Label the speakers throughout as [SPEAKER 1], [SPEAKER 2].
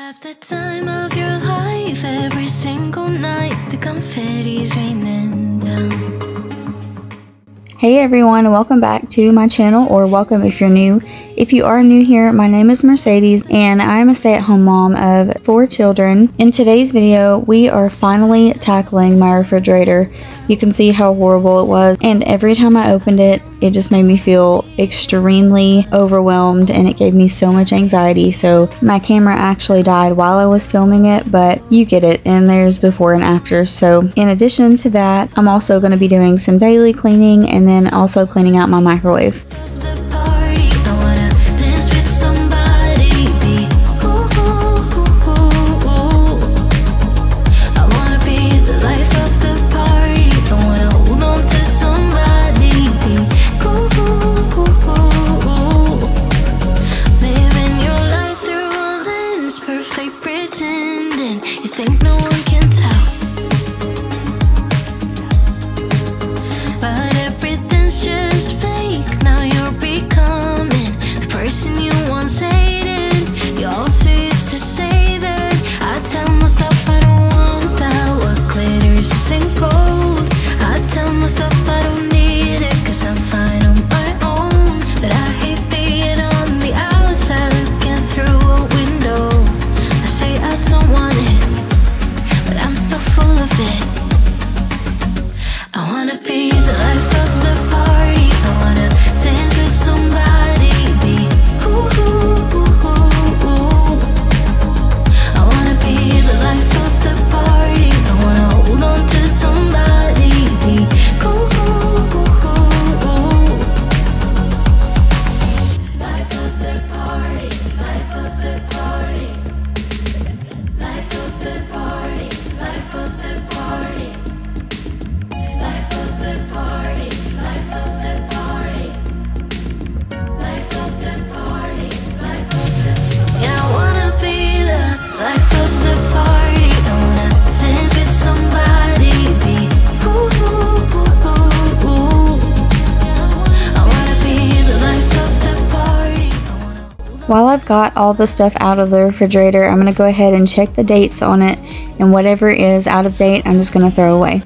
[SPEAKER 1] have the time of your life every single night. The confetti's raining down.
[SPEAKER 2] Hey everyone, welcome back to my channel, or welcome if you're new. If you are new here, my name is Mercedes and I'm a stay-at-home mom of 4 children. In today's video, we are finally tackling my refrigerator. You can see how horrible it was, and every time I opened it, it just made me feel extremely overwhelmed and it gave me so much anxiety. So my camera actually died while I was filming it, but you get it, and there's before and after. So in addition to that, I'm also going to be doing some daily cleaning and then also cleaning out my microwave. While I've got all the stuff out of the refrigerator, I'm going to go ahead and check the dates on it, and whatever is out of date, I'm just going to throw away.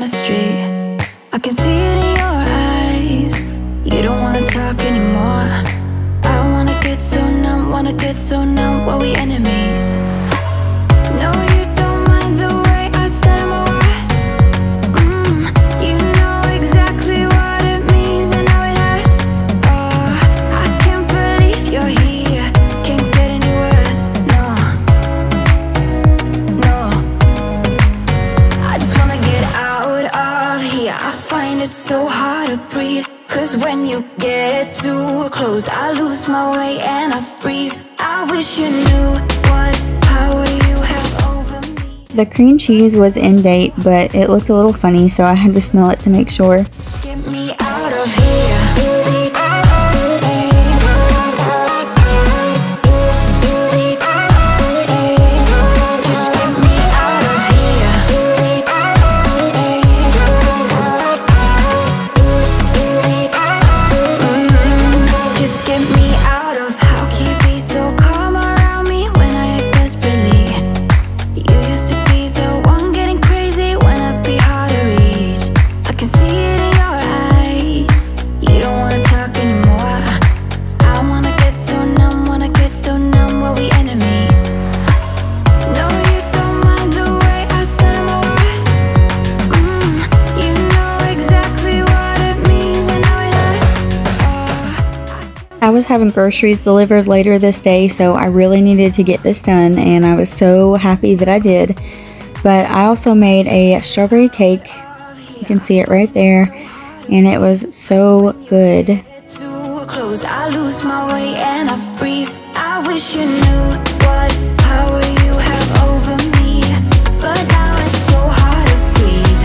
[SPEAKER 1] the street. I can see it in your eyes. You don't wanna talk anymore. I wanna get so numb while we enemies. No, you don't mind the way I stutter my words. You know exactly what it means and how it hurts. Oh, I can't believe you're here. Can't get any worse. No, no. I just wanna get out of here. I find it so hard to breathe. 'Cause when you get too close, I lose my way and I freeze. I wish you knew what power you have over me.
[SPEAKER 2] The cream cheese was in date, but it looked a little funny, so I had to smell it to make sure.
[SPEAKER 1] Get me out of here. Just get me out of here. Just get me out of. How can you be so calm around me when I act desperately? You used to be the one getting crazy when I'd be hard to reach. I can see it in your eyes. You don't wanna talk anymore. I wanna get so numb while we enemies. No, you don't mind the way I stutter my words. You know exactly what it means and how it hurts.
[SPEAKER 2] I was having groceries delivered later this day, so I really needed to get this done, and I was so happy that I did. But I also made a strawberry cake. You can see it right there, and it was so good.
[SPEAKER 1] Too close, I lose my way and I freeze. I wish you knew what power you have over me, but now it's so hard to breathe.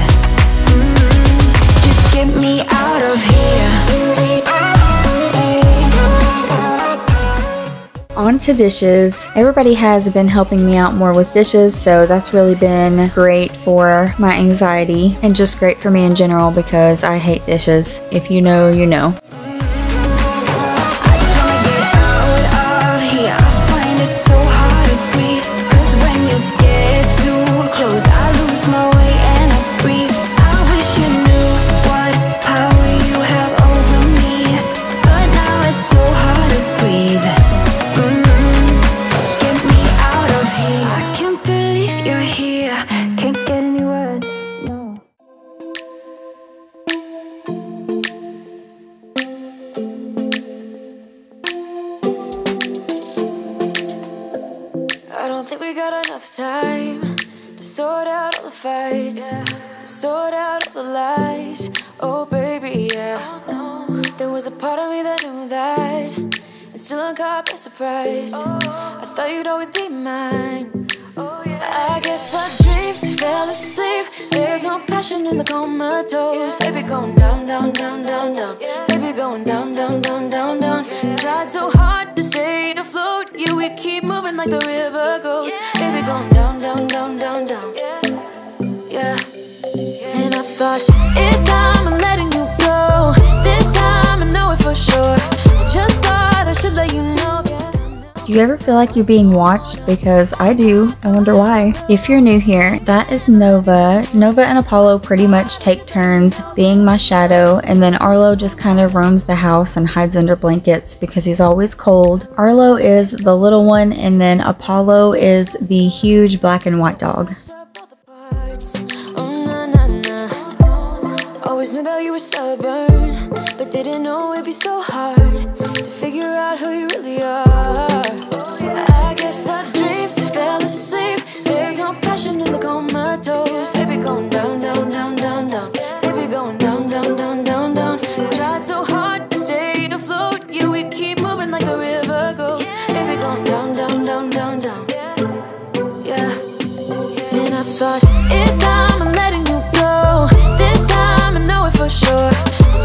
[SPEAKER 1] Just get me out of here.
[SPEAKER 2] On to dishes. Everybody has been helping me out more with dishes, so that's really been great for my anxiety and just great for me in general because I hate dishes. If you know, you know.
[SPEAKER 1] I just wanna get out of here. I find it so hard to breathe. 'Cause when you get too close, I lose my way and I freeze. I wish you knew what power you have over me, but now it's so hard to breathe. Just get me out of here. I can't believe you're here. Can't get any words. No. I don't think we got enough time to sort out all the fights, to sort out all the lies. Oh baby, yeah. There was a part of me that knew that, and still I'm caught by surprise. I thought you'd always be mine. I guess our dreams fell asleep. There's no passion in the comatose. Baby going down, down, down, down, down. Baby going down, down, down, down, down. Tried so hard to stay afloat. Yeah, we keep moving like the river goes. Baby going down, down, down, down, down. Yeah. And I thought, it's time I'm letting you go. This time I know it for sure. Just thought I should let you know.
[SPEAKER 2] Do you ever feel like you're being watched? Because I do. I wonder why. If you're new here, that is Nova. Nova and Apollo pretty much take turns being my shadow, and then Arlo just kind of roams the house and hides under blankets because he's always cold. Arlo is the little one, and then Apollo is the huge black and white dog.
[SPEAKER 1] Always knew that you were stubborn, but didn't know it'd be so hard to figure out who you really are. I guess our dreams fell asleep. There's no passion in the comatose. Baby going down, down, down, down, down. Baby going down, down, down, down, down. Tried so hard to stay afloat. Yeah, we keep moving like the river goes. Baby going down, down, down, down, down. Yeah. And I thought, it's time I'm letting you go. This time I know it for sure.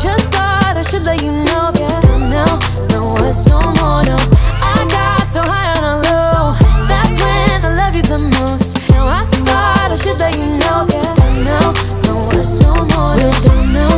[SPEAKER 1] Just thought I should let you know. Yeah, now, no words no more, no. I got so high on a low. That's when I loved you the most. Now I thought I should let you know. Yeah, now, no words no more, no. Don't know.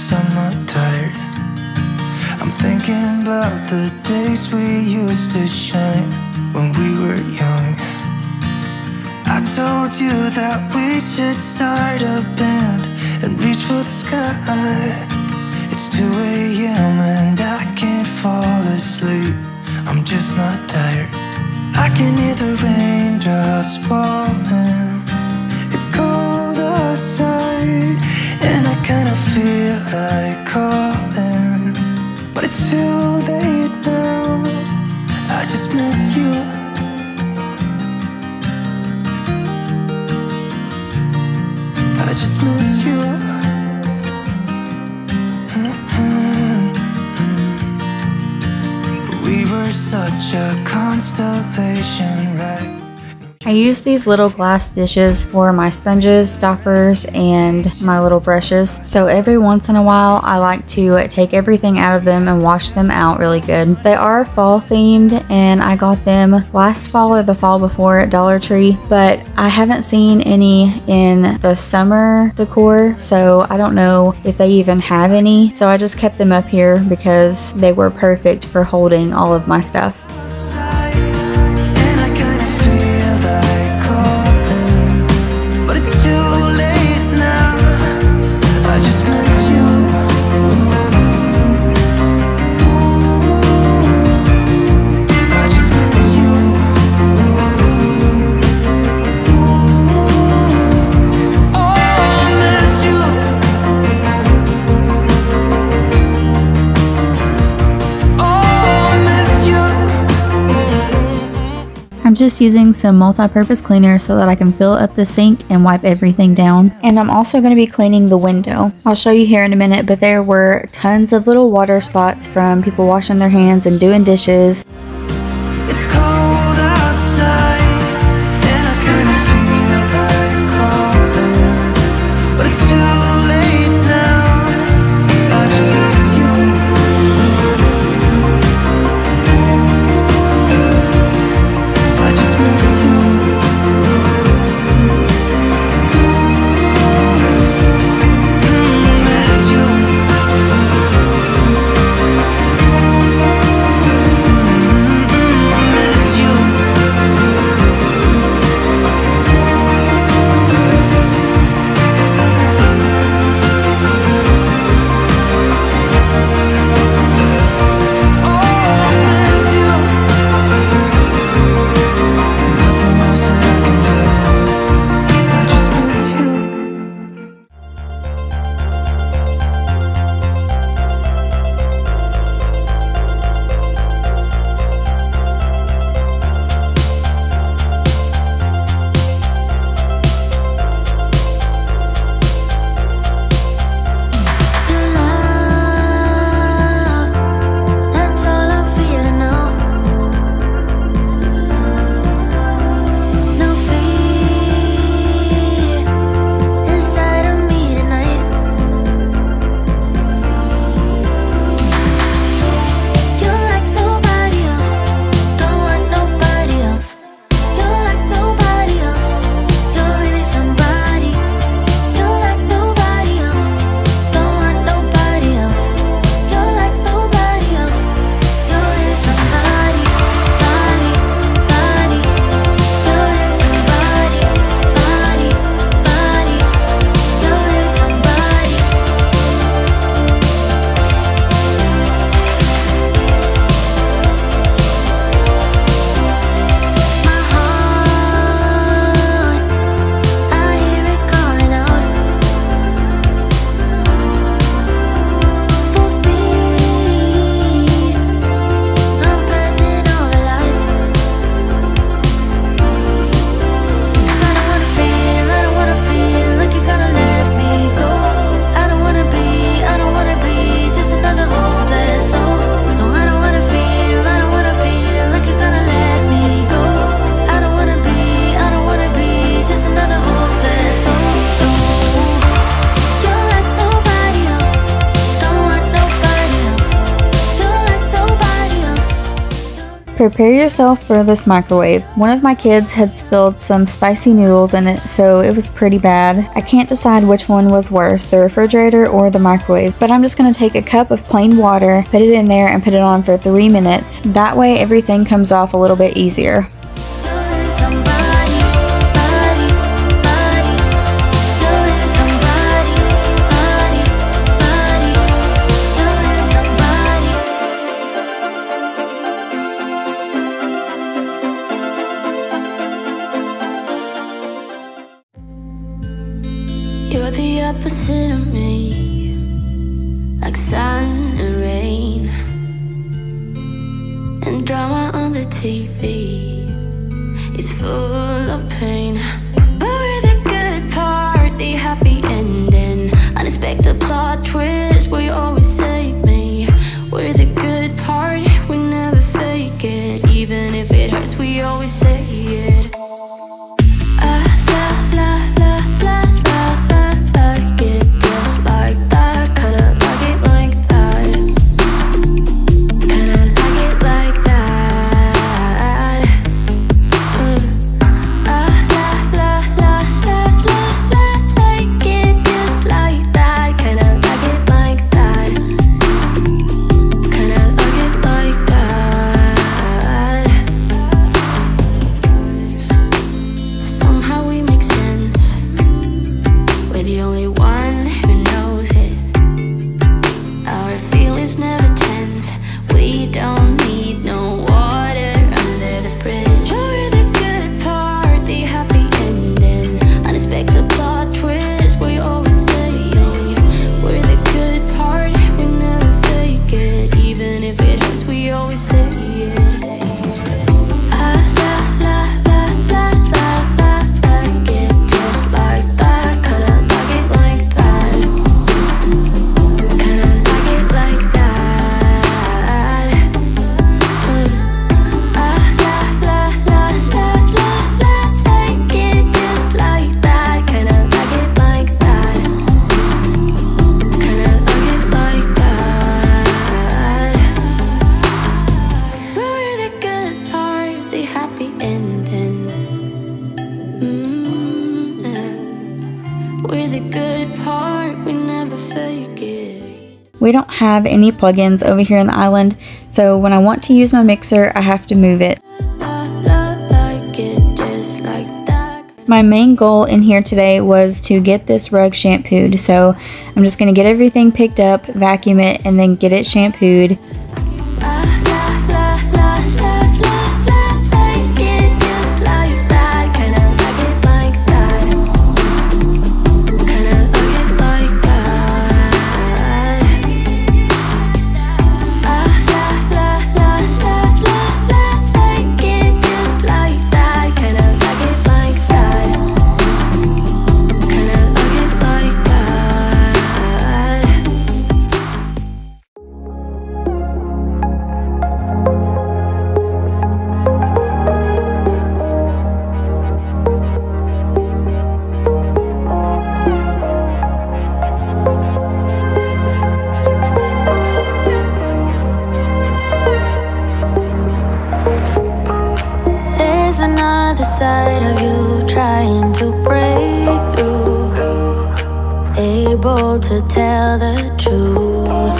[SPEAKER 1] promise I'm not tired. I'm thinking about the days we used to shine when we were young. I told you that we should start a band and reach for the sky. It's 2 a.m. and I can't fall asleep. I'm just not tired. I can hear the raindrops falling. It's cold outside and I kinda feel like calling, but it's too late now. I just miss you. I just miss you. We were such a constellation, right?
[SPEAKER 2] I use these little glass dishes for my sponges, stoppers, and my little brushes. So every once in a while, I like to take everything out of them and wash them out really good. They are fall themed, and I got them last fall or the fall before at Dollar Tree, but I haven't seen any in the summer decor, so I don't know if they even have any. So I just kept them up here because they were perfect for holding all of my stuff. I'm just using some multi-purpose cleaner so that I can fill up the sink and wipe everything down. And I'm also going to be cleaning the window. I'll show you here in a minute, but there were tons of little water spots from people washing their hands and doing dishes.
[SPEAKER 1] It's cold outside and I kinda feel like calling, but it's too late now. I just miss you. I just miss you. Miss you. Miss
[SPEAKER 2] Prepare yourself for this microwave. One of my kids had spilled some spicy noodles in it, so it was pretty bad. I can't decide which one was worse, the refrigerator or the microwave, but I'm just going to take a cup of plain water, put it in there, and put it on for 3 minutes. That way everything comes off a little bit easier.
[SPEAKER 1] You're the opposite of me, like sun and rain, and drama on the TV. It's full of pain, but we're the good part, the happy ending, unexpected plot twist. We always save me. We're the good part, we never fake it. Even if it hurts, we always say it.
[SPEAKER 2] We don't have any plugins over here in the island, so when I want to use my mixer, I have to move it. My main goal in here today was to get this rug shampooed, so I'm just going to get everything picked up, vacuum it, and then get it shampooed.
[SPEAKER 1] Another side of you trying to break through, able to tell the truth.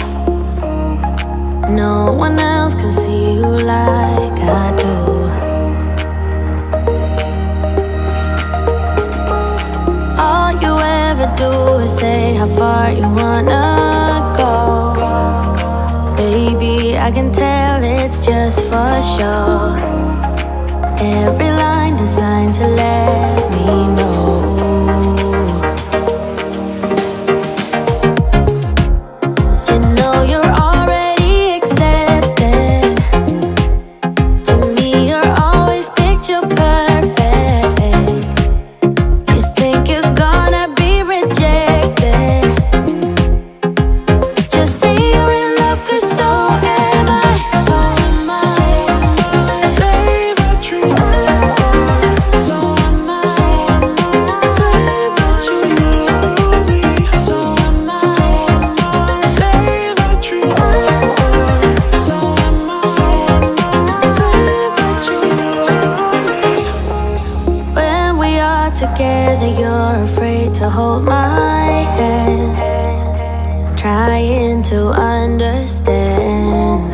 [SPEAKER 1] No one else can see you like I do. All you ever do is say how far you wanna go. Baby, I can tell it's just for show. Every line designed to let me know. You know you're already accepted. To me you're always picture perfect. You think you're gonna be rejected. Just say you're in love, 'cause so am I. So am I. Say that you are. So am I. trying to understand.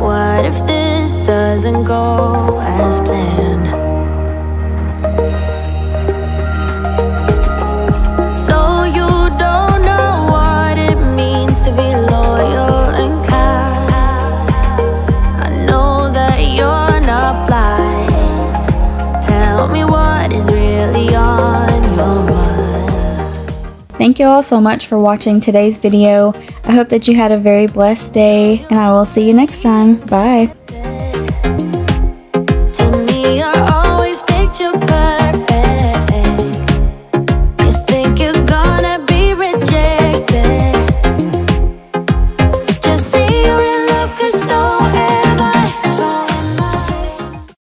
[SPEAKER 1] What if this doesn't go as planned? So you don't know what it means to be loyal and kind. I know that you're not blind. Tell me what is really on your mind.
[SPEAKER 2] Thank you all so much for watching today's video. I hope that you had a very blessed day, and I will see you next time. Bye.